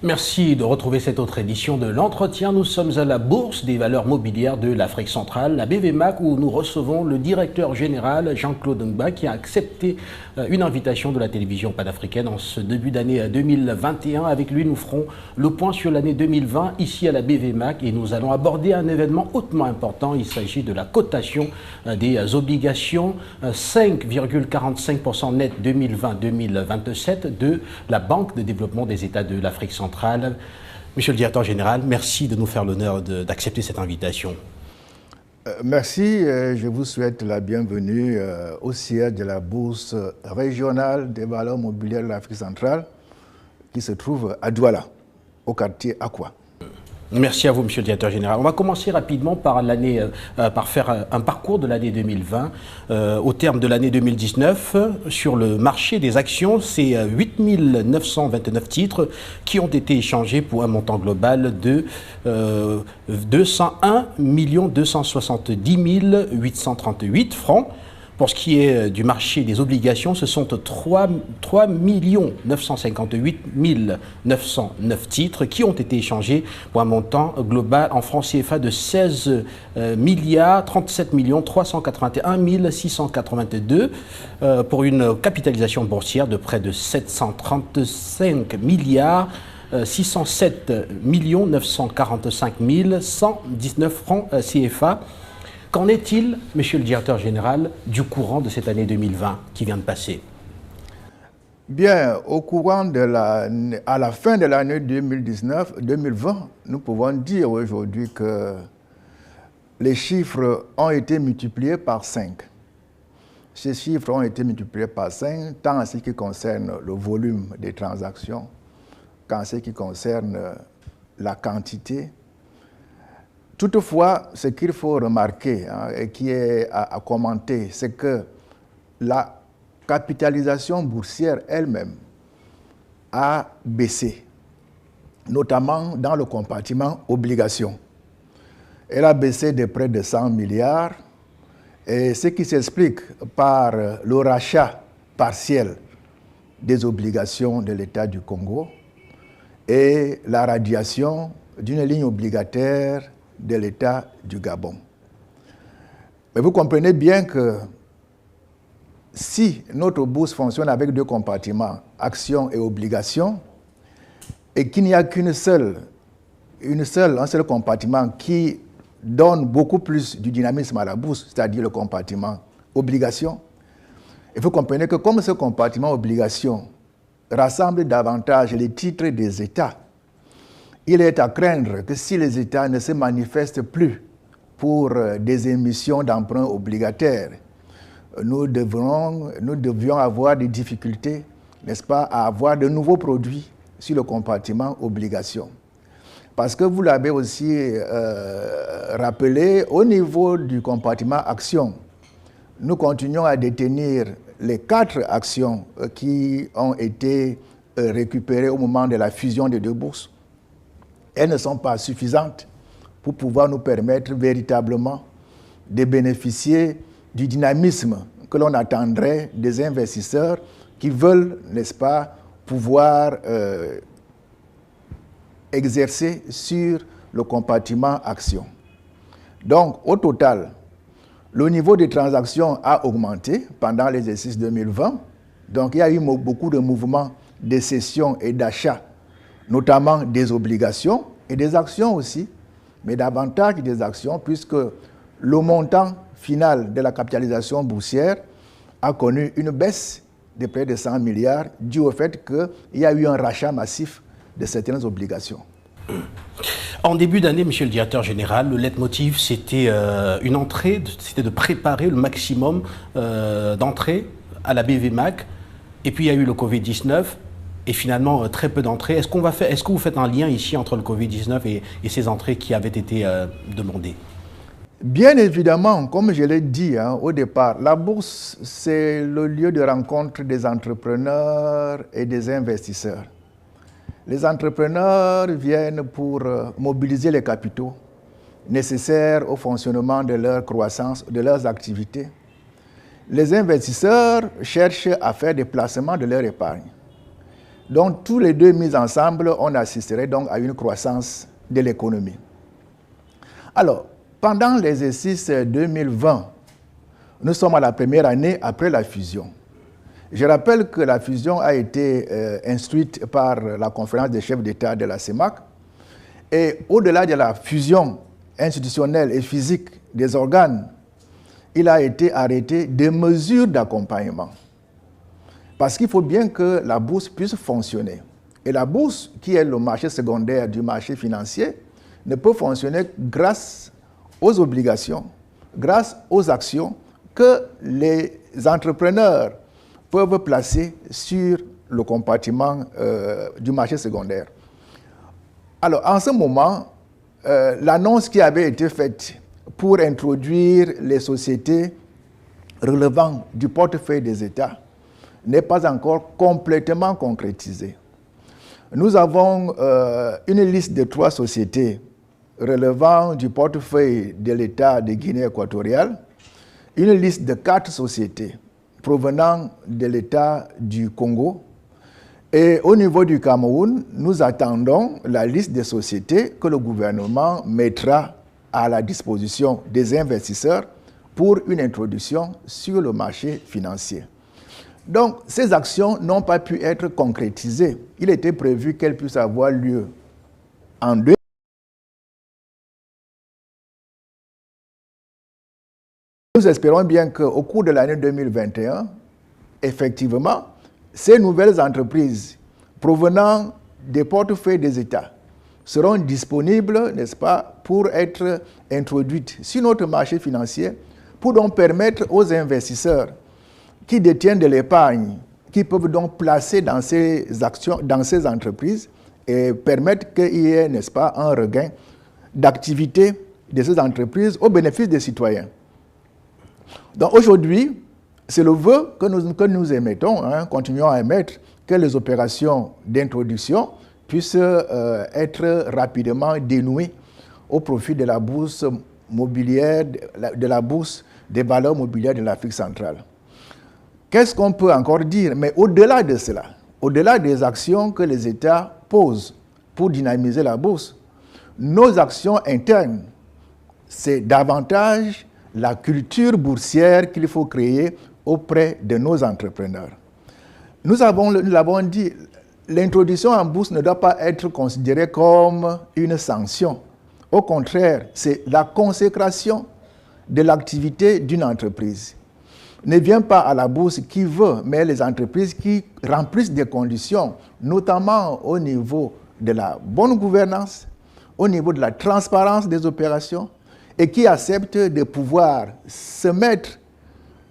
Merci de retrouver cette autre édition de l'entretien. Nous sommes à la Bourse des valeurs mobilières de l'Afrique centrale, la BVMAC, où nous recevons le directeur général Jean-Claude Ngba qui a accepté une invitation de la télévision panafricaine en ce début d'année 2021. Avec lui, nous ferons le point sur l'année 2020 ici à la BVMAC et nous allons aborder un événement hautement important. Il s'agit de la cotation des obligations 5,45% net 2020-2027 de la Banque de développement des États de l'Afrique centrale. Monsieur le directeur général, merci de nous faire l'honneur d'accepter cette invitation. Merci, je vous souhaite la bienvenue au siège de la Bourse régionale des valeurs mobilières de l'Afrique centrale qui se trouve à Douala, au quartier Akwa. Merci à vous, monsieur le directeur général. On va commencer rapidement par par faire un parcours de l'année 2020. Au terme de l'année 2019, sur le marché des actions, c'est 8 929 titres qui ont été échangés pour un montant global de 201 270 838 francs. Pour ce qui est du marché des obligations, ce sont 3 958 909 titres qui ont été échangés pour un montant global en francs CFA de 16 37 381 682 pour une capitalisation boursière de près de 735 607 945 119 francs CFA. Qu'en est-il, monsieur le directeur général, du courant de cette année 2020 qui vient de passer? Bien, à la fin de l'année 2020, nous pouvons dire aujourd'hui que les chiffres ont été multipliés par 5. Ces chiffres ont été multipliés par 5, tant en ce qui concerne le volume des transactions qu'en ce qui concerne la quantité. Toutefois, ce qu'il faut remarquer et qui est à commenter, c'est que la capitalisation boursière elle-même a baissé, notamment dans le compartiment obligations. Elle a baissé de près de 100 milliards, et ce qui s'explique par le rachat partiel des obligations de l'État du Congo et la radiation d'une ligne obligataire de l'État du Gabon. Mais vous comprenez bien que si notre bourse fonctionne avec deux compartiments, actions et obligations, et qu'il n'y a un seul compartiment qui donne beaucoup plus du dynamisme à la bourse, c'est-à-dire le compartiment obligations, il faut comprendre que comme ce compartiment obligations rassemble davantage les titres des États, il est à craindre que si les États ne se manifestent plus pour des émissions d'emprunts obligataires, nous devions avoir des difficultés, n'est-ce pas, à avoir de nouveaux produits sur le compartiment obligations. Parce que vous l'avez aussi rappelé, au niveau du compartiment actions, nous continuons à détenir les 4 actions qui ont été récupérées au moment de la fusion des deux bourses. Elles ne sont pas suffisantes pour pouvoir nous permettre véritablement de bénéficier du dynamisme que l'on attendrait des investisseurs qui veulent, n'est-ce pas, pouvoir exercer sur le compartiment action. Donc, au total, le niveau des transactions a augmenté pendant l'exercice 2020. Donc, il y a eu beaucoup de mouvements de cession et d'achat, notamment des obligations et des actions aussi, mais davantage des actions, puisque le montant final de la capitalisation boursière a connu une baisse de près de 100 milliards, dû au fait qu'il y a eu un rachat massif de certaines obligations. En début d'année, monsieur le directeur général, le leitmotiv, c'était une entrée, c'était de préparer le maximum d'entrées à la BVMAC, et puis il y a eu le Covid-19, et finalement très peu d'entrées. Est-ce que vous faites un lien ici entre le Covid-19 et ces entrées qui avaient été demandées? Bien évidemment, comme je l'ai dit au départ, la bourse, c'est le lieu de rencontre des entrepreneurs et des investisseurs. Les entrepreneurs viennent pour mobiliser les capitaux nécessaires au fonctionnement de leur croissance, de leurs activités. Les investisseurs cherchent à faire des placements de leur épargne. Donc, tous les deux mis ensemble, on assisterait donc à une croissance de l'économie. Alors, pendant l'exercice 2020, nous sommes à la première année après la fusion. Je rappelle que la fusion a été instruite par la conférence des chefs d'État de la CEMAC. Et au-delà de la fusion institutionnelle et physique des organes, il a été arrêté des mesures d'accompagnement. Parce qu'il faut bien que la bourse puisse fonctionner. Et la bourse, qui est le marché secondaire du marché financier, ne peut fonctionner grâce aux obligations, grâce aux actions que les entrepreneurs peuvent placer sur le compartiment du marché secondaire. Alors, en ce moment, l'annonce qui avait été faite pour introduire les sociétés relevant du portefeuille des États n'est pas encore complètement concrétisée. Nous avons une liste de 3 sociétés relevant du portefeuille de l'État de Guinée équatoriale, une liste de 4 sociétés provenant de l'État du Congo. Et au niveau du Cameroun, nous attendons la liste des sociétés que le gouvernement mettra à la disposition des investisseurs pour une introduction sur le marché financier. Donc, ces actions n'ont pas pu être concrétisées. Il était prévu qu'elles puissent avoir lieu en 2. Nous espérons bien qu'au cours de l'année 2021, effectivement, ces nouvelles entreprises provenant des portefeuilles des États seront disponibles, n'est-ce pas, pour être introduites sur notre marché financier, pour donc permettre aux investisseurs qui détiennent de l'épargne, qui peuvent donc placer dans ces actions, dans ces entreprises, et permettre qu'il y ait, n'est-ce pas, un regain d'activité de ces entreprises au bénéfice des citoyens. Donc aujourd'hui, c'est le vœu que nous émettons, continuons à émettre, que les opérations d'introduction puissent être rapidement dénouées au profit de la bourse mobilière, de la bourse des valeurs mobilières de l'Afrique centrale. Qu'est-ce qu'on peut encore dire? Mais au-delà de cela, au-delà des actions que les États posent pour dynamiser la bourse, nos actions internes, c'est davantage la culture boursière qu'il faut créer auprès de nos entrepreneurs. Nous l'avons dit, l'introduction en bourse ne doit pas être considérée comme une sanction. Au contraire, c'est la consécration de l'activité d'une entreprise. Ne vient pas à la bourse qui veut, mais les entreprises qui remplissent des conditions, notamment au niveau de la bonne gouvernance, au niveau de la transparence des opérations, et qui acceptent de pouvoir se mettre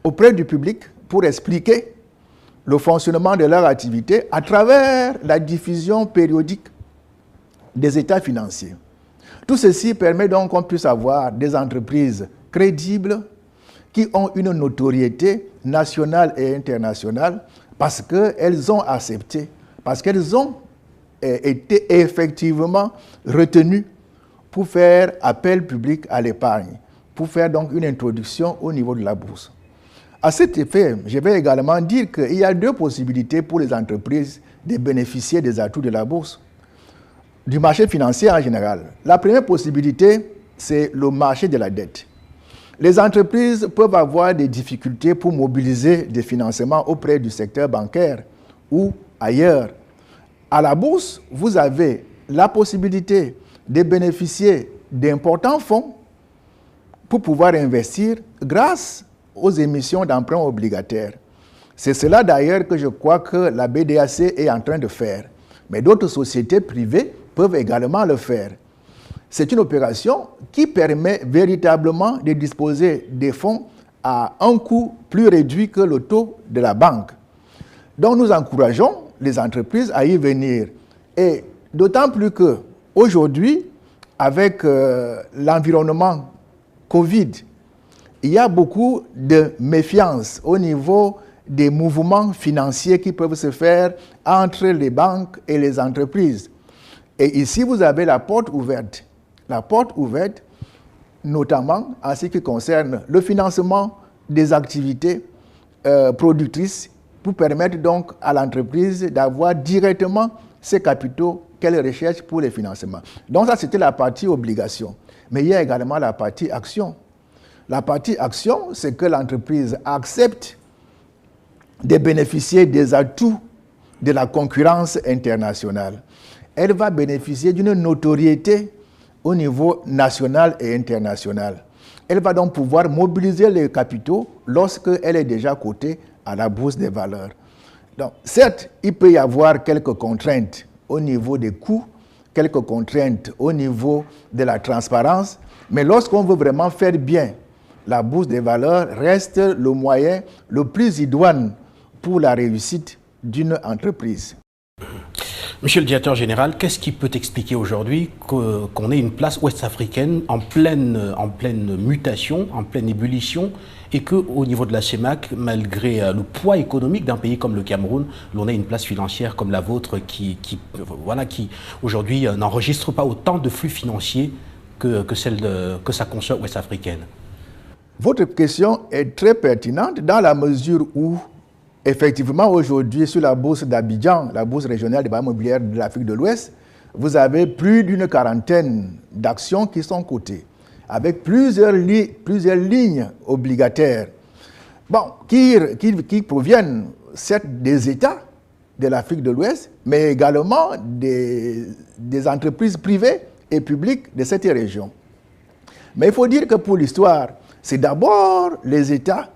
auprès du public pour expliquer le fonctionnement de leur activité à travers la diffusion périodique des états financiers. Tout ceci permet donc qu'on puisse avoir des entreprises crédibles qui ont une notoriété nationale et internationale parce qu'elles ont accepté, parce qu'elles ont été effectivement retenues pour faire appel public à l'épargne, pour faire donc une introduction au niveau de la bourse. À cet effet, je vais également dire qu'il y a 2 possibilités pour les entreprises de bénéficier des atouts de la bourse, du marché financier en général. La première possibilité, c'est le marché de la dette. Les entreprises peuvent avoir des difficultés pour mobiliser des financements auprès du secteur bancaire ou ailleurs. À la bourse, vous avez la possibilité de bénéficier d'importants fonds pour pouvoir investir grâce aux émissions d'emprunts obligataires. C'est cela d'ailleurs que je crois que la BDAC est en train de faire. Mais d'autres sociétés privées peuvent également le faire. C'est une opération qui permet véritablement de disposer des fonds à un coût plus réduit que le taux de la banque. Donc nous encourageons les entreprises à y venir. Et d'autant plus qu'aujourd'hui, avec l'environnement Covid, il y a beaucoup de méfiance au niveau des mouvements financiers qui peuvent se faire entre les banques et les entreprises. Et ici, vous avez la porte ouverte. La porte ouverte, notamment en ce qui concerne le financement des activités productrices pour permettre donc à l'entreprise d'avoir directement ces capitaux qu'elle recherche pour les financements. Donc ça, c'était la partie obligation. Mais il y a également la partie action. La partie action, c'est que l'entreprise accepte de bénéficier des atouts de la concurrence internationale. Elle va bénéficier d'une notoriété au niveau national et international. Elle va donc pouvoir mobiliser les capitaux lorsqu'elle est déjà cotée à la bourse des valeurs. Donc, certes, il peut y avoir quelques contraintes au niveau des coûts, quelques contraintes au niveau de la transparence, mais lorsqu'on veut vraiment faire bien, la bourse des valeurs reste le moyen le plus idoine pour la réussite d'une entreprise. Monsieur le directeur général, qu'est-ce qui peut expliquer aujourd'hui qu'on ait une place ouest-africaine en pleine mutation, en pleine ébullition, et qu'au niveau de la CEMAC, malgré le poids économique d'un pays comme le Cameroun, l'on ait une place financière comme la vôtre qui aujourd'hui n'enregistre pas autant de flux financiers que sa consoeur ouest-africaine? Votre question est très pertinente dans la mesure où, effectivement, aujourd'hui, sur la bourse d'Abidjan, la bourse régionale des valeurs mobilières de l'Afrique de l'Ouest, vous avez plus d'une quarantaine d'actions qui sont cotées, avec plusieurs lignes obligataires, qui proviennent certes des États de l'Afrique de l'Ouest, mais également des entreprises privées et publiques de cette région. Mais il faut dire que pour l'histoire, c'est d'abord les États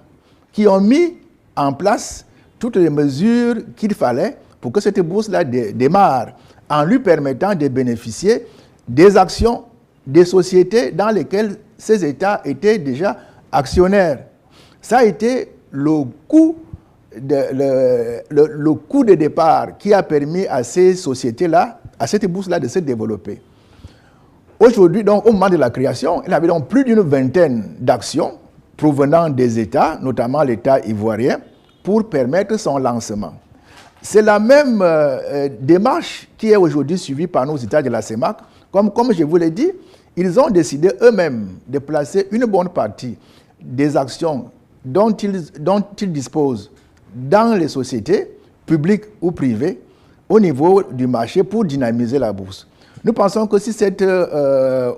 qui ont mis en place toutes les mesures qu'il fallait pour que cette bourse-là démarre, en lui permettant de bénéficier des actions des sociétés dans lesquelles ces États étaient déjà actionnaires. Ça a été le coût de départ qui a permis à ces sociétés-là, à cette bourse-là de se développer. Aujourd'hui, donc, au moment de la création, il y avait donc plus d'une vingtaine d'actions provenant des États, notamment l'État ivoirien, pour permettre son lancement. C'est la même démarche qui est aujourd'hui suivie par nos États de la CEMAC. Comme je vous l'ai dit, ils ont décidé eux-mêmes de placer une bonne partie des actions dont ils disposent dans les sociétés, publiques ou privées, au niveau du marché pour dynamiser la bourse. Nous pensons que si cette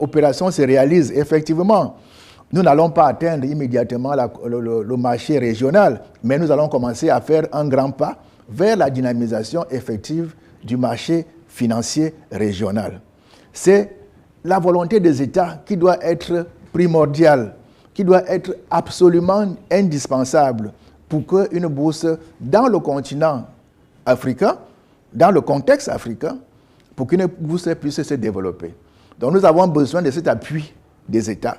opération se réalise effectivement, nous n'allons pas atteindre immédiatement le marché régional, mais nous allons commencer à faire un grand pas vers la dynamisation effective du marché financier régional. C'est la volonté des États qui doit être primordiale, qui doit être absolument indispensable pour qu'une bourse dans le continent africain, dans le contexte africain, pour qu'une bourse puisse se développer. Donc nous avons besoin de cet appui des États.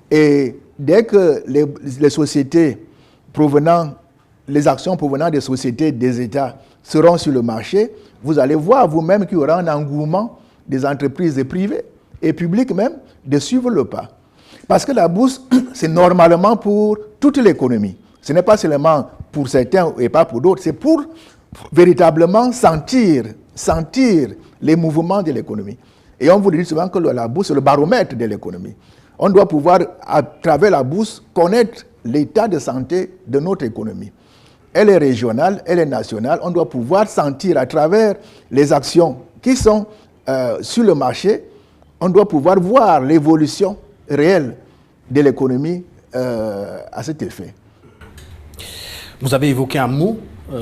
Et dès que les sociétés les actions provenant des sociétés des États seront sur le marché, vous allez voir vous-même qu'il y aura un engouement des entreprises privées et publiques même de suivre le pas. Parce que la bourse, c'est normalement pour toute l'économie. Ce n'est pas seulement pour certains et pas pour d'autres, c'est pour véritablement sentir les mouvements de l'économie. Et on vous dit souvent que la bourse, c'est le baromètre de l'économie. On doit pouvoir, à travers la bourse, connaître l'état de santé de notre économie. Elle est régionale, elle est nationale. On doit pouvoir sentir à travers les actions qui sont sur le marché, on doit pouvoir voir l'évolution réelle de l'économie à cet effet. Vous avez évoqué un mot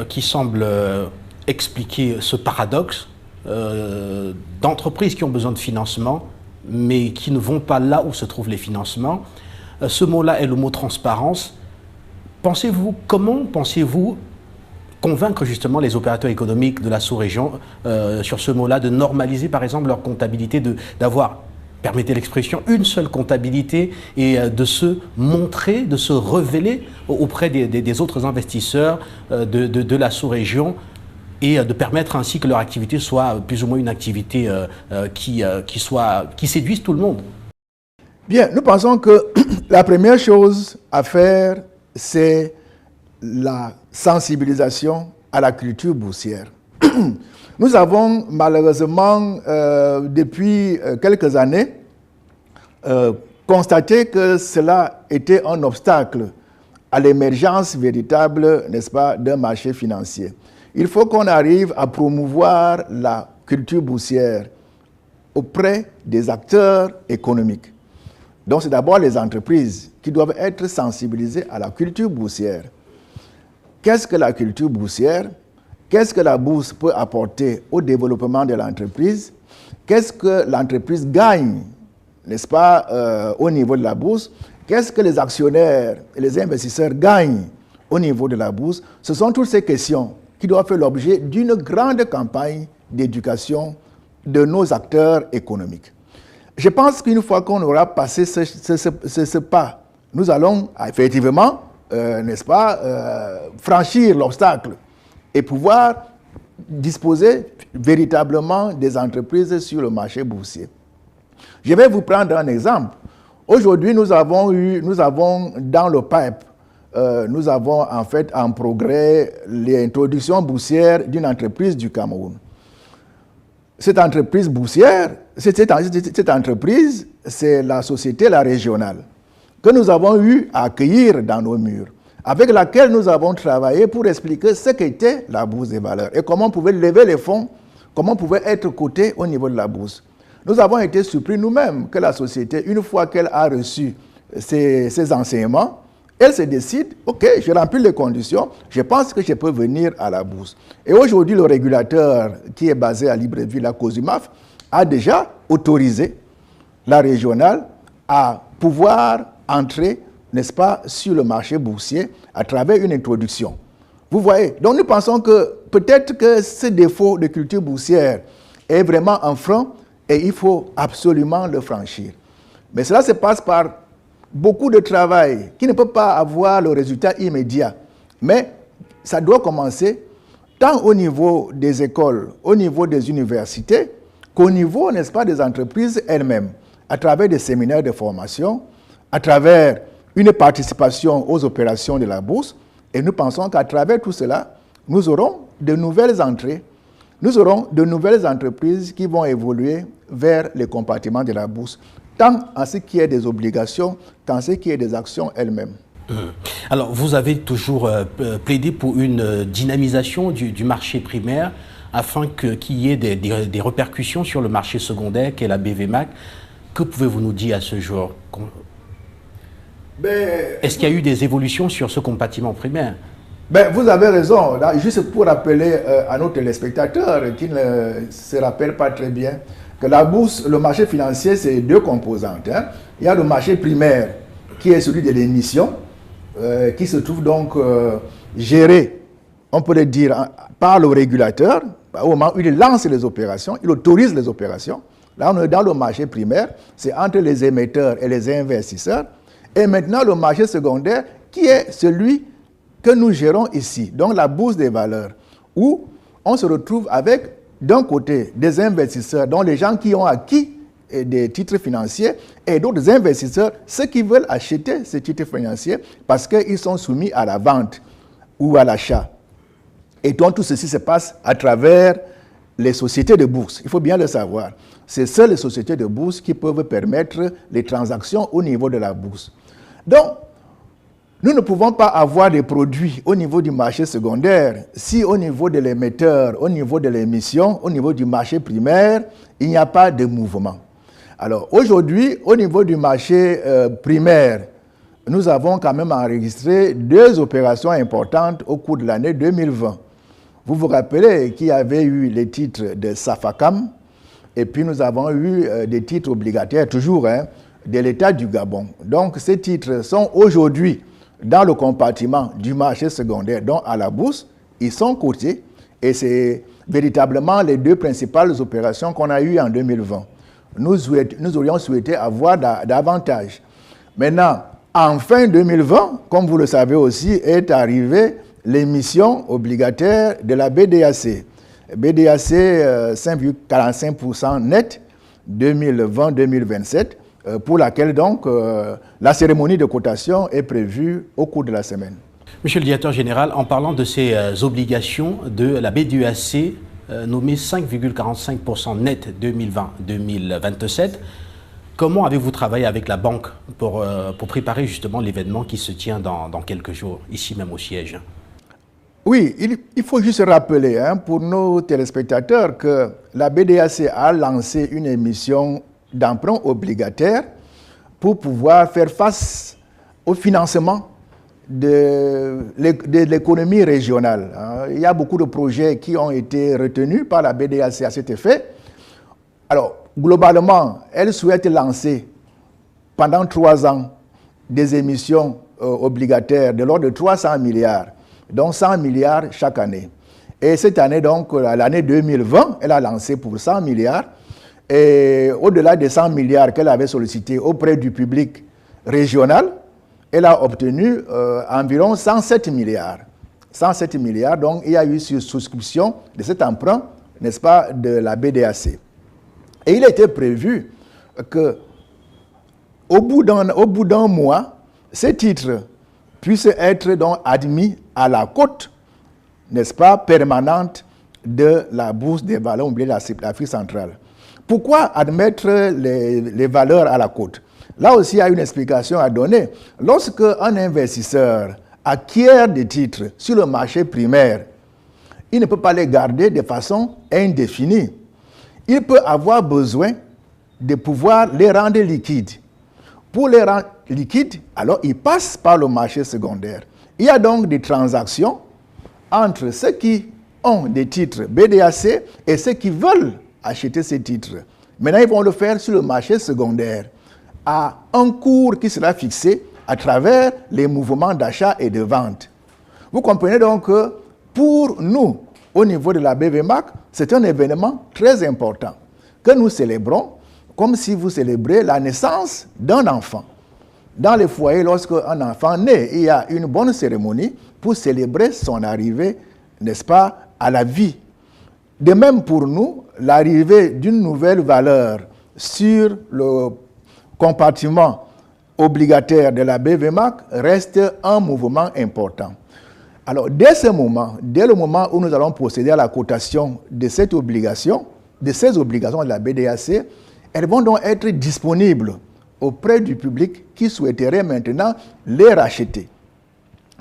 qui semble expliquer ce paradoxe d'entreprises qui ont besoin de financement, mais qui ne vont pas là où se trouvent les financements. Ce mot-là est le mot transparence. Comment pensez-vous convaincre justement les opérateurs économiques de la sous-région sur ce mot-là, de normaliser par exemple leur comptabilité, d'avoir, permettez l'expression, une seule comptabilité et de se montrer, de se révéler auprès des autres investisseurs de la sous-région et de permettre ainsi que leur activité soit plus ou moins une activité qui séduise tout le monde? Bien, nous pensons que la première chose à faire, c'est la sensibilisation à la culture boursière. Nous avons malheureusement, depuis quelques années, constaté que cela était un obstacle à l'émergence véritable, n'est-ce pas, d'un marché financier. Il faut qu'on arrive à promouvoir la culture boursière auprès des acteurs économiques. Donc c'est d'abord les entreprises qui doivent être sensibilisées à la culture boursière. Qu'est-ce que la culture boursière? Qu'est-ce que la bourse peut apporter au développement de l'entreprise? Qu'est-ce que l'entreprise gagne, n'est-ce pas, au niveau de la bourse? Qu'est-ce que les actionnaires et les investisseurs gagnent au niveau de la bourse? Ce sont toutes ces questions qui doivent faire l'objet d'une grande campagne d'éducation de nos acteurs économiques. Je pense qu'une fois qu'on aura passé ce pas, nous allons effectivement, n'est-ce pas, franchir l'obstacle et pouvoir disposer véritablement des entreprises sur le marché boursier. Je vais vous prendre un exemple. Aujourd'hui, nous avons dans le pipe, nous avons en fait en progrès l'introduction boursière d'une entreprise du Cameroun. Cette entreprise boursière, cette entreprise, c'est la société La Régionale, que nous avons eu à accueillir dans nos murs, avec laquelle nous avons travaillé pour expliquer ce qu'était la bourse des valeurs et comment on pouvait lever les fonds, comment on pouvait être coté au niveau de la bourse. Nous avons été surpris nous-mêmes que la société, une fois qu'elle a reçu ces enseignements, elle se décide, ok, je remplis les conditions, je pense que je peux venir à la bourse. Et aujourd'hui, le régulateur qui est basé à Libreville, la COSUMAF, a déjà autorisé la régionale à pouvoir entrer, n'est-ce pas, sur le marché boursier à travers une introduction. Vous voyez, donc nous pensons que peut-être que ce défaut de culture boursière est vraiment un frein et il faut absolument le franchir. Mais cela se passe par beaucoup de travail qui ne peut pas avoir le résultat immédiat. Mais ça doit commencer tant au niveau des écoles, au niveau des universités, qu'au niveau, n'est-ce pas, des entreprises elles-mêmes, à travers des séminaires de formation, à travers une participation aux opérations de la bourse. Et nous pensons qu'à travers tout cela, nous aurons de nouvelles entrées, nous aurons de nouvelles entreprises qui vont évoluer vers les compartiments de la bourse, tant en ce qui est des obligations qu'en ce qui est des actions elles-mêmes. Alors, vous avez toujours plaidé pour une dynamisation du marché primaire afin qu'il y ait des répercussions sur le marché secondaire qu'est la BVMAC. Que pouvez-vous nous dire à ce jour? Est-ce qu'il y a eu des évolutions sur ce compartiment primaire? Vous avez raison. Là, juste pour rappeler à nos téléspectateurs qui ne se rappellent pas très bien que la bourse, le marché financier, c'est deux composantes. Hein. Il y a le marché primaire qui est celui de l'émission, qui se trouve donc géré, on peut le dire, par le régulateur. Au moment où il lance les opérations, il autorise les opérations. Là, on est dans le marché primaire, c'est entre les émetteurs et les investisseurs. Et maintenant, le marché secondaire, qui est celui que nous gérons ici, donc la bourse des valeurs, où on se retrouve avec, d'un côté, des investisseurs, donc les gens qui ont acquis des titres financiers, et d'autres investisseurs, ceux qui veulent acheter ces titres financiers parce qu'ils sont soumis à la vente ou à l'achat. Et donc tout ceci se passe à travers les sociétés de bourse. Il faut bien le savoir. C'est seules les sociétés de bourse qui peuvent permettre les transactions au niveau de la bourse. Donc, nous ne pouvons pas avoir des produits au niveau du marché secondaire si au niveau de l'émetteur, au niveau de l'émission, au niveau du marché primaire, il n'y a pas de mouvement. Alors aujourd'hui, au niveau du marché primaire, nous avons quand même enregistré 2 opérations importantes au cours de l'année 2020. Vous vous rappelez qu'il y avait eu les titres de Safacam et puis nous avons eu des titres obligataires toujours de l'État du Gabon. Donc ces titres sont aujourd'hui dans le compartiment du marché secondaire, donc à la bourse, ils sont cotés et c'est véritablement les 2 principales opérations qu'on a eues en 2020. Nous aurions souhaité avoir davantage. Maintenant, en fin 2020, comme vous le savez aussi, est arrivée l'émission obligataire de la BDAC. BDAC 5,45% net 2020-2027, pour laquelle donc la cérémonie de cotation est prévue au cours de la semaine. Monsieur le directeur général, en parlant de ces obligations de la BDAC nommées 5,45% net 2020-2027, Comment avez-vous travaillé avec la banque pour préparer justement l'événement qui se tient dans quelques jours, ici même au siège? Oui, il faut juste rappeler pour nos téléspectateurs que la BDAC a lancé une émission d'emprunt obligataire pour pouvoir faire face au financement de l'économie régionale. Il y a beaucoup de projets qui ont été retenus par la BDAC à cet effet. Alors, globalement, elle souhaite lancer pendant 3 ans des émissions obligataires de l'ordre de 300 milliards, donc 100 milliards chaque année. Et cette année, donc, l'année 2020, elle a lancé pour 100 milliards. Et au-delà des 100 milliards qu'elle avait sollicités auprès du public régional, elle a obtenu environ 107 milliards. 107 milliards, donc il y a eu souscription de cet emprunt, n'est-ce pas, de la BDAC. Et il était prévu que au bout d'un mois, ces titres puissent être donc admis à la cote, n'est-ce pas, permanente de la bourse des valeurs mobilières de l'Afrique centrale. Pourquoi admettre les valeurs à la cote? Là aussi, il y a une explication à donner. Lorsque un investisseur acquiert des titres sur le marché primaire, il ne peut pas les garder de façon indéfinie. Il peut avoir besoin de pouvoir les rendre liquides. Pour les rendre liquides, alors il passe par le marché secondaire. Il y a donc des transactions entre ceux qui ont des titres BDAC et ceux qui veulent acheter ces titres. Maintenant, ils vont le faire sur le marché secondaire à un cours qui sera fixé à travers les mouvements d'achat et de vente. Vous comprenez donc que pour nous, au niveau de la BVMAC, c'est un événement très important que nous célébrons comme si vous célébrez la naissance d'un enfant. Dans les foyers, lorsque un enfant naît, il y a une bonne cérémonie pour célébrer son arrivée, n'est-ce pas, à la vie. De même pour nous, l'arrivée d'une nouvelle valeur sur le compartiment obligataire de la BVMAC reste un mouvement important. Alors, dès le moment où nous allons procéder à la cotation de cette obligation, de ces obligations de la BDAC, elles vont donc être disponibles auprès du public qui souhaiterait maintenant les racheter.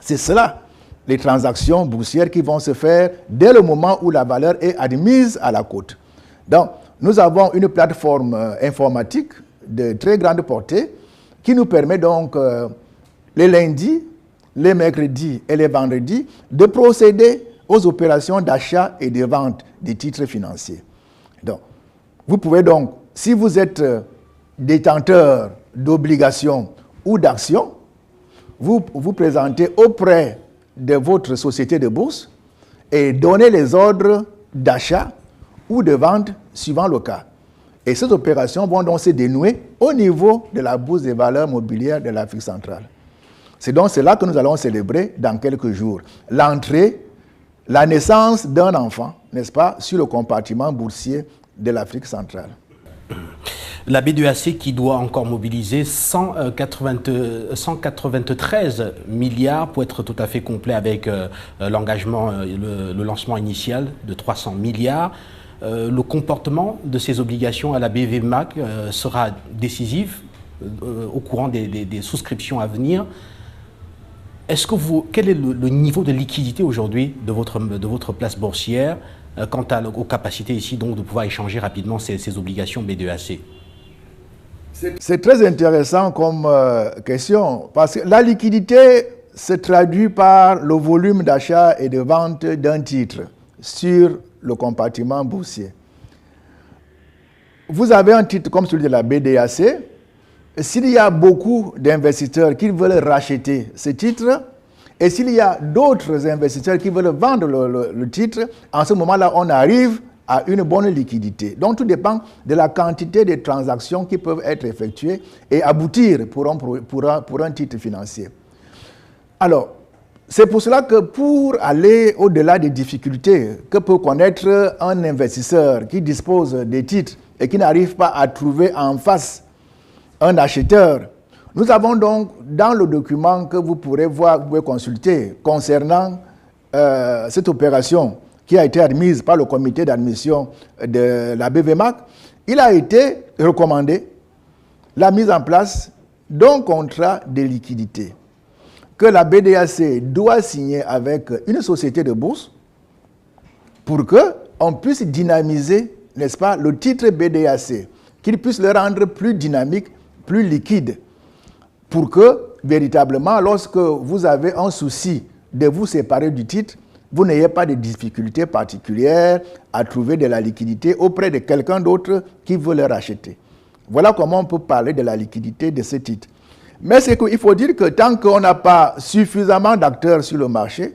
C'est cela, les transactions boursières qui vont se faire dès le moment où la valeur est admise à la cote. Donc, nous avons une plateforme informatique de très grande portée qui nous permet donc les lundis, les mercredis et les vendredis de procéder aux opérations d'achat et de vente des titres financiers. Donc, vous pouvez donc, si vous êtes détenteur d'obligations ou d'actions, vous vous présentez auprès de votre société de bourse et donnez les ordres d'achat ou de vente suivant le cas. Et ces opérations vont donc se dénouer au niveau de la bourse des valeurs mobilières de l'Afrique centrale. C'est donc cela que nous allons célébrer dans quelques jours. L'entrée, la naissance d'un enfant, n'est-ce pas, sur le compartiment boursier de l'Afrique centrale. La BDAC qui doit encore mobiliser 193 milliards pour être tout à fait complet avec l'engagement, le lancement initial de 300 milliards. Le comportement de ces obligations à la BVMAC sera décisif au courant des souscriptions à venir. Quel est le niveau de liquidité aujourd'hui de votre place boursière quant aux capacités ici donc de pouvoir échanger rapidement ces obligations BDAC? C'est très intéressant comme question parce que la liquidité se traduit par le volume d'achat et de vente d'un titre sur le compartiment boursier. Vous avez un titre comme celui de la BDAC. S'il y a beaucoup d'investisseurs qui veulent racheter ce titre, et s'il y a d'autres investisseurs qui veulent vendre le titre, en ce moment-là, on arrive à une bonne liquidité. Donc, tout dépend de la quantité de transactions qui peuvent être effectuées et aboutir pour un titre financier. Alors, c'est pour cela que pour aller au-delà des difficultés que peut connaître un investisseur qui dispose des titres et qui n'arrive pas à trouver en face un acheteur, nous avons donc dans le document que vous pourrez voir, vous pouvez consulter concernant cette opération qui a été admise par le comité d'admission de la BVMAC, il a été recommandé la mise en place d'un contrat de liquidité que la BDAC doit signer avec une société de bourse pour qu'on puisse dynamiser, n'est-ce pas, le titre BDAC, qu'il puisse le rendre plus dynamique, plus liquide, pour que, véritablement, lorsque vous avez un souci de vous séparer du titre, vous n'ayez pas de difficultés particulières à trouver de la liquidité auprès de quelqu'un d'autre qui veut le racheter. Voilà comment on peut parler de la liquidité de ce titre. Mais c'est qu'il faut dire que tant qu'on n'a pas suffisamment d'acteurs sur le marché,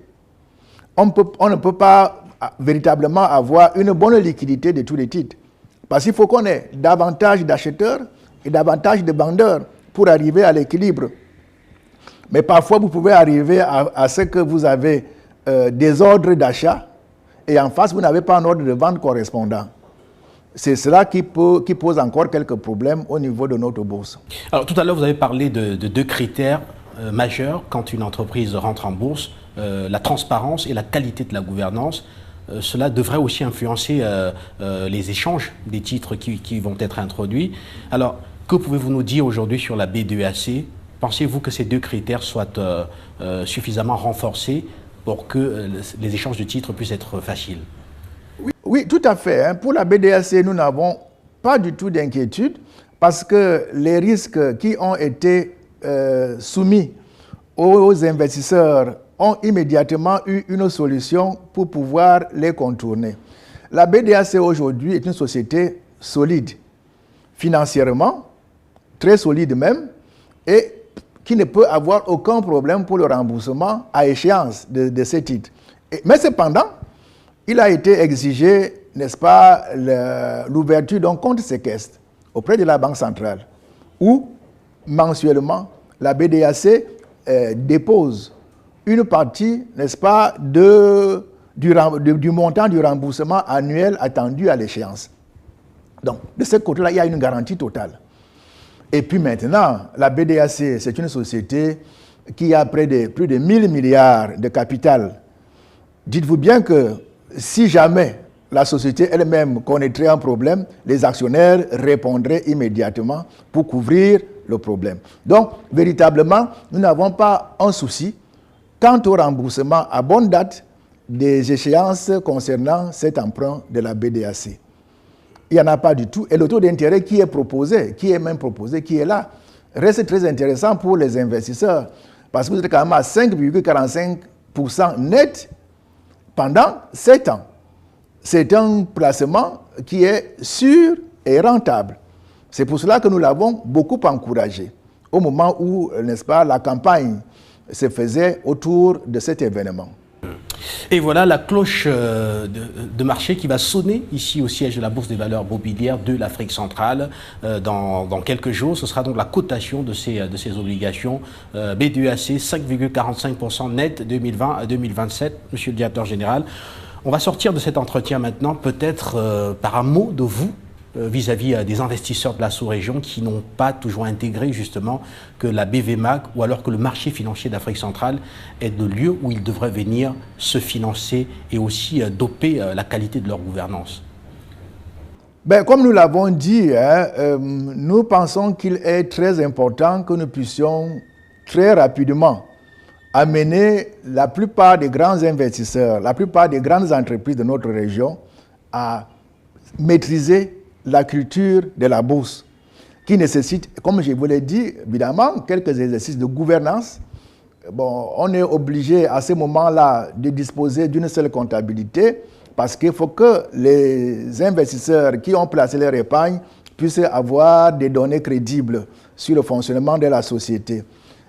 on ne peut pas véritablement avoir une bonne liquidité de tous les titres. Parce qu'il faut qu'on ait davantage d'acheteurs et davantage de vendeurs pour arriver à l'équilibre. Mais parfois, vous pouvez arriver à ce que vous avez des ordres d'achat et en face, vous n'avez pas un ordre de vente correspondant. C'est cela qui pose encore quelques problèmes au niveau de notre bourse. Alors, tout à l'heure, vous avez parlé de deux critères majeurs quand une entreprise rentre en bourse, la transparence et la qualité de la gouvernance. Cela devrait aussi influencer les échanges des titres qui vont être introduits. Alors, que pouvez-vous nous dire aujourd'hui sur la B2AC? Pensez-vous que ces deux critères soient suffisamment renforcés pour que les échanges de titres puissent être faciles? Oui, tout à fait. Pour la BDAC, nous n'avons pas du tout d'inquiétude parce que les risques qui ont été soumis aux investisseurs ont immédiatement eu une solution pour pouvoir les contourner. La BDAC aujourd'hui est une société solide, financièrement, très solide même, et qui ne peut avoir aucun problème pour le remboursement à échéance de ces titres. Mais cependant, il a été exigé, n'est-ce pas, l'ouverture d'un compte séquestre auprès de la Banque centrale, où mensuellement, la BDAC dépose une partie, n'est-ce pas, du montant du remboursement annuel attendu à l'échéance. Donc, de ce côté-là, il y a une garantie totale. Et puis maintenant, la BDAC, c'est une société qui a plus de 1000 milliards de capital. Dites-vous bien que si jamais la société elle-même connaîtrait un problème, les actionnaires répondraient immédiatement pour couvrir le problème. Donc, véritablement, nous n'avons pas un souci quant au remboursement à bonne date des échéances concernant cet emprunt de la BDAC. Il n'y en a pas du tout. Et le taux d'intérêt qui est proposé, qui est là, reste très intéressant pour les investisseurs. Parce que vous êtes quand même à 5,45% net pendant 7 ans. C'est un placement qui est sûr et rentable. C'est pour cela que nous l'avons beaucoup encouragé au moment où, n'est-ce pas, la campagne se faisait autour de cet événement. Et voilà la cloche de marché qui va sonner ici au siège de la Bourse des valeurs mobilières de l'Afrique centrale dans quelques jours. Ce sera donc la cotation de ces obligations B2AC 5,45% net 2020 à 2027. Monsieur le directeur général, on va sortir de cet entretien maintenant peut-être par un mot de vous vis-à-vis des investisseurs de la sous-région qui n'ont pas toujours intégré justement que la BVMAC ou alors que le marché financier d'Afrique centrale est le lieu où ils devraient venir se financer et aussi doper la qualité de leur gouvernance. Ben, comme nous l'avons dit, nous pensons qu'il est très important que nous puissions très rapidement amener la plupart des grands investisseurs, la plupart des grandes entreprises de notre région à maîtriser la culture de la bourse, qui nécessite, comme je vous l'ai dit, évidemment, quelques exercices de gouvernance. Bon, on est obligé à ce moment-là de disposer d'une seule comptabilité parce qu'il faut que les investisseurs qui ont placé leur épargne puissent avoir des données crédibles sur le fonctionnement de la société.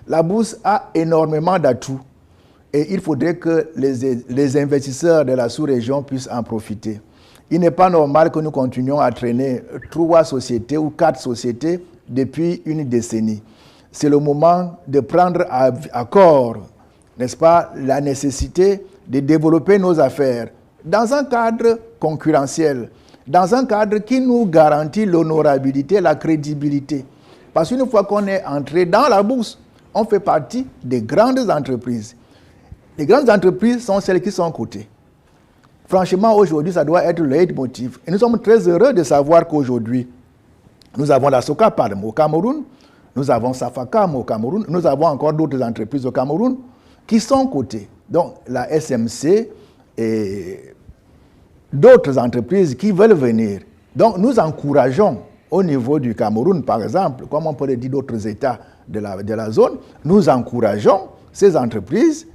La bourse a énormément d'atouts et il faudrait que les investisseurs de la sous-région puissent en profiter. Il n'est pas normal que nous continuions à traîner 3 sociétés ou 4 sociétés depuis une décennie. C'est le moment de prendre à corps, n'est-ce pas, la nécessité de développer nos affaires dans un cadre concurrentiel, dans un cadre qui nous garantit l'honorabilité, la crédibilité. Parce qu'une fois qu'on est entré dans la bourse, on fait partie des grandes entreprises. Les grandes entreprises sont celles qui sont cotées. Franchement, aujourd'hui, ça doit être le leitmotiv. Et nous sommes très heureux de savoir qu'aujourd'hui, Nous avons la Socapalm au Cameroun, nous avons Safacam au Cameroun, nous avons encore d'autres entreprises au Cameroun qui sont cotées. Donc la SMC et d'autres entreprises qui veulent venir. Donc nous encourageons au niveau du Cameroun, par exemple, comme on peut le dire d'autres États de la zone, nous encourageons ces entreprises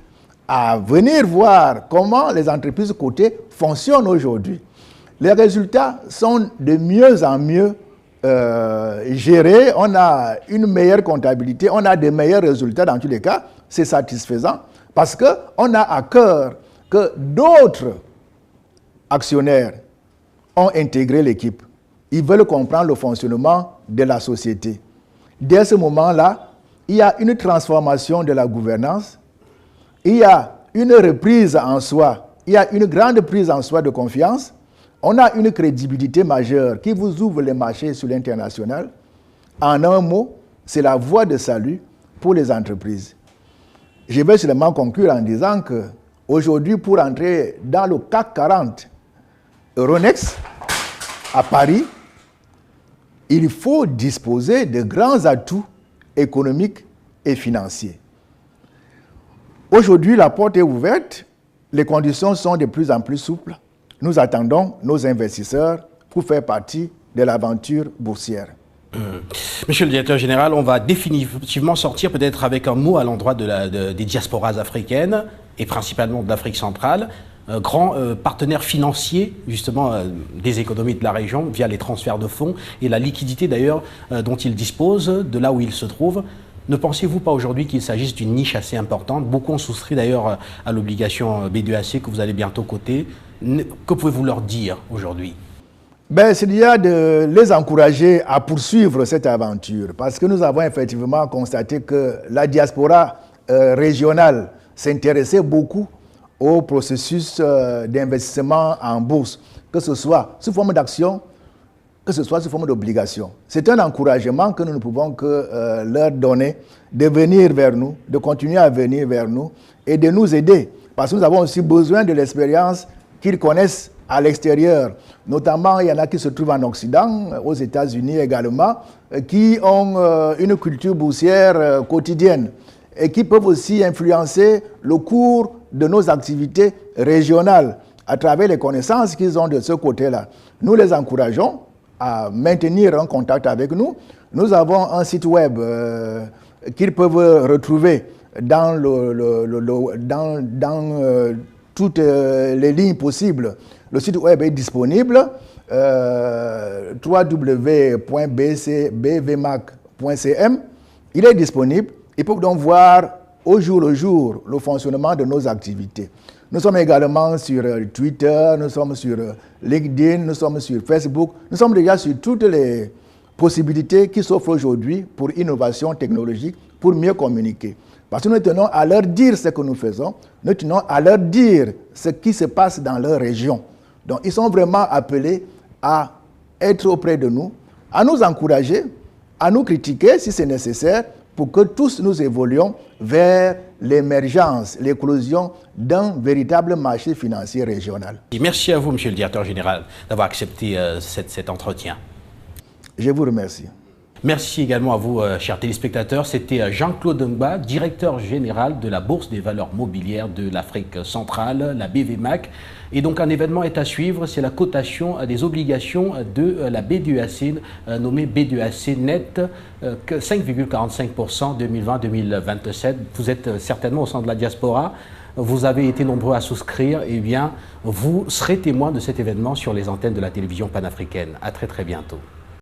à venir voir comment les entreprises cotées fonctionnent aujourd'hui. Les résultats sont de mieux en mieux gérés, on a une meilleure comptabilité, on a de meilleurs résultats dans tous les cas, c'est satisfaisant parce qu'on a à cœur que d'autres actionnaires ont intégré l'équipe. Ils veulent comprendre le fonctionnement de la société. Dès ce moment-là, il y a une transformation de la gouvernance, il y a une reprise en soi, il y a une grande prise en soi de confiance, on a une crédibilité majeure qui vous ouvre les marchés sur l'international. En un mot, c'est la voie de salut pour les entreprises. Je vais seulement conclure en disant qu'aujourd'hui, pour entrer dans le CAC 40 Euronext à Paris, il faut disposer de grands atouts économiques et financiers. Aujourd'hui, la porte est ouverte, les conditions sont de plus en plus souples. Nous attendons nos investisseurs pour faire partie de l'aventure boursière. Monsieur le directeur général, on va définitivement sortir peut-être avec un mot à l'endroit des diasporas africaines et principalement de l'Afrique centrale. Grand partenaire financier justement des économies de la région via les transferts de fonds et la liquidité d'ailleurs dont il dispose de là où il se trouve. Ne pensez-vous pas aujourd'hui qu'il s'agisse d'une niche assez importante? Beaucoup ont souscrit d'ailleurs à l'obligation B2AC que vous allez bientôt coter. Que pouvez-vous leur dire aujourd'hui? C'est déjà de les encourager à poursuivre cette aventure parce que nous avons effectivement constaté que la diaspora régionale s'intéressait beaucoup au processus d'investissement en bourse, que ce soit sous forme d'action, que ce soit sous forme d'obligation. C'est un encouragement que nous ne pouvons que leur donner, de venir vers nous, de continuer à venir vers nous et de nous aider. Parce que nous avons aussi besoin de l'expérience qu'ils connaissent à l'extérieur. Notamment, il y en a qui se trouvent en Occident, aux États-Unis également, qui ont une culture boursière quotidienne et qui peuvent aussi influencer le cours de nos activités régionales à travers les connaissances qu'ils ont de ce côté-là. Nous les encourageons à maintenir un contact avec nous. Nous avons un site web qu'ils peuvent retrouver dans, toutes les lignes possibles. Le site web est disponible, www.bvmac.cm. Il est disponible. Ils peuvent donc voir au jour le jour le fonctionnement de nos activités. Nous sommes également sur Twitter, nous sommes sur LinkedIn, nous sommes sur Facebook. Nous sommes déjà sur toutes les possibilités qui s'offrent aujourd'hui pour innovation technologique, pour mieux communiquer. Parce que nous tenons à leur dire ce que nous faisons, nous tenons à leur dire ce qui se passe dans leur région. Donc ils sont vraiment appelés à être auprès de nous, à nous encourager, à nous critiquer si c'est nécessaire, pour que tous nous évoluions vers l'émergence, l'éclosion d'un véritable marché financier régional. Et merci à vous, monsieur le directeur général, d'avoir accepté cet entretien. Je vous remercie. Merci également à vous, chers téléspectateurs. C'était Jean-Claude Ngba, directeur général de la Bourse des valeurs mobilières de l'Afrique centrale, la BVMAC. Et donc un événement est à suivre, c'est la cotation des obligations de la B2AC, nommée B2AC Net, 5,45% 2020-2027. Vous êtes certainement au sein de la diaspora. Vous avez été nombreux à souscrire. Eh bien, vous serez témoin de cet événement sur les antennes de la télévision panafricaine. À très très bientôt.